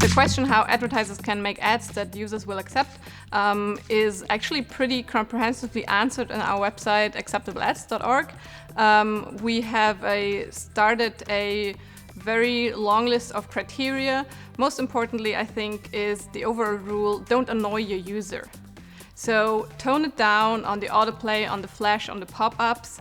The question how advertisers can make ads that users will accept is actually pretty comprehensively answered on our website acceptableads.org. We have started a very long list of criteria. Most importantly, I think, is the overall rule: don't annoy your user. So tone it down on the autoplay, on the flash, on the pop-ups.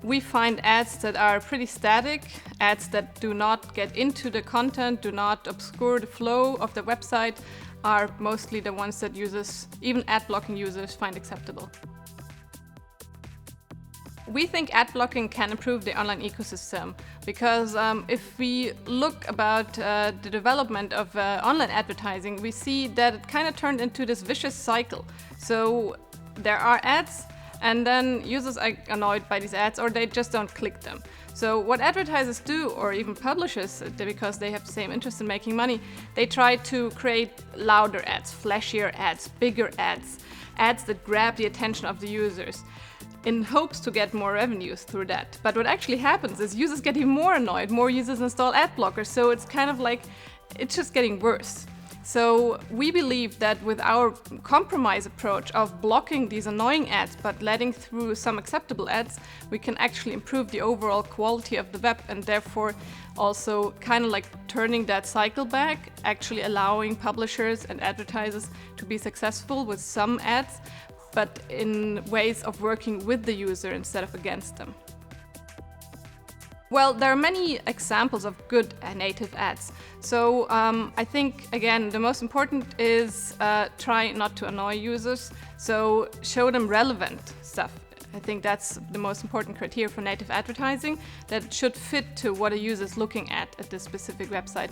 We find ads that are pretty static, ads that do not get into the content, do not obscure the flow of the website, are mostly the ones that users, even ad-blocking users, find acceptable. We think ad blocking can improve the online ecosystem because if we look about the development of online advertising, we see that it kind of turned into this vicious cycle. So there are ads, and then users are annoyed by these ads, or they just don't click them. So what advertisers do, or even publishers, because they have the same interest in making money, they try to create louder ads, flashier ads, bigger ads, ads that grab the attention of the users, in hopes to get more revenues through that. But what actually happens is users get even more annoyed, more users install ad blockers, so it's kind of like, it's just getting worse. So we believe that with our compromise approach of blocking these annoying ads but letting through some acceptable ads, we can actually improve the overall quality of the web, and therefore also kind of like turning that cycle back, actually allowing publishers and advertisers to be successful with some ads, but in ways of working with the user instead of against them. Well, there are many examples of good native ads. So I think, again, the most important is try not to annoy users. So show them relevant stuff. I think that's the most important criteria for native advertising, that it should fit to what a user is looking at this specific website.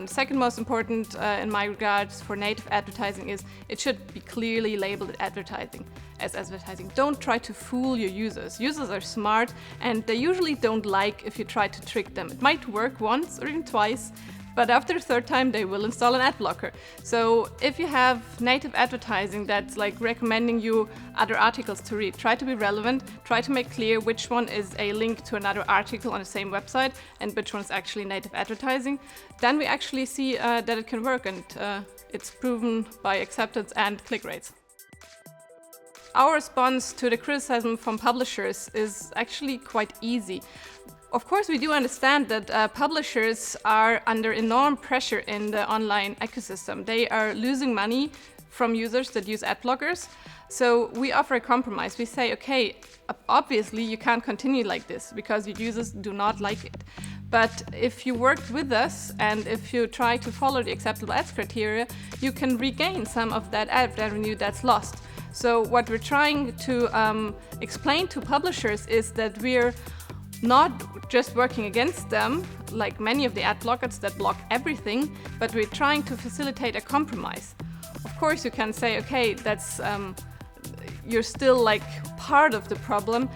Second most important in my regards for native advertising is it should be clearly labeled as advertising. Don't try to fool your users. Users are smart, and they usually don't like if you try to trick them. It might work once or even twice, but after the third time they will install an ad blocker. So if you have native advertising that's like recommending you other articles to read, try to be relevant, try to make clear which one is a link to another article on the same website and which one is actually native advertising. Then we actually see that it can work, and it's proven by acceptance and click rates. Our response to the criticism from publishers is actually quite easy. Of course, we do understand that publishers are under enormous pressure in the online ecosystem. They are losing money from users that use ad blockers. So we offer a compromise. We say, okay, obviously you can't continue like this because your users do not like it. But if you worked with us and if you try to follow the acceptable ads criteria, you can regain some of that ad revenue that's lost. So what we're trying to explain to publishers is that we're not just working against them, like many of the ad blockers that block everything, but we're trying to facilitate a compromise. Of course, you can say, okay, that's you're still like part of the problem,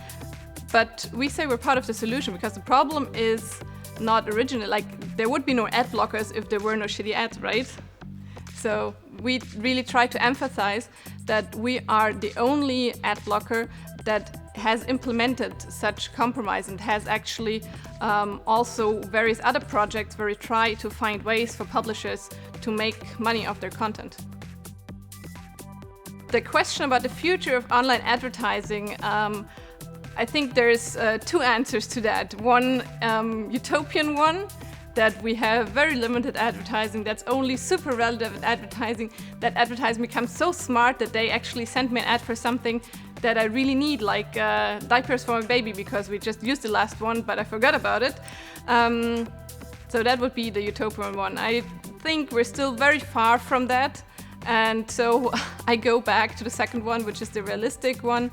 but we say we're part of the solution because the problem is not original. Like, there would be no ad blockers if there were no shitty ads, right? So we really try to emphasize that we are the only ad blocker that has implemented such compromise and has actually also various other projects where we try to find ways for publishers to make money off their content. The question about the future of online advertising, I think there's two answers to that. One utopian one, that we have very limited advertising, that's only super relevant advertising, that advertising becomes so smart that they actually send me an ad for something that I really need, like diapers for my baby, because we just used the last one, but I forgot about it. So that would be the utopian one. I think we're still very far from that. And so I go back to the second one, which is the realistic one.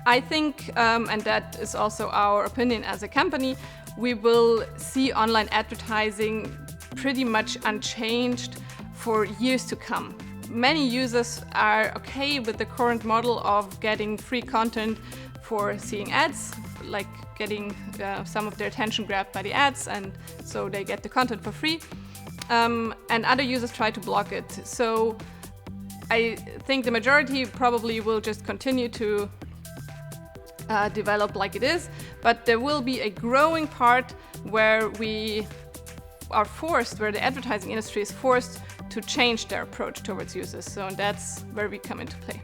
I think, and that is also our opinion as a company, we will see online advertising pretty much unchanged for years to come. Many users are okay with the current model of getting free content for seeing ads, like getting some of their attention grabbed by the ads, and so they get the content for free. And other users try to block it. So I think the majority probably will just continue to develop like it is, but there will be a growing part where we are forced, where the advertising industry is forced to change their approach towards users. So that's where we come into play.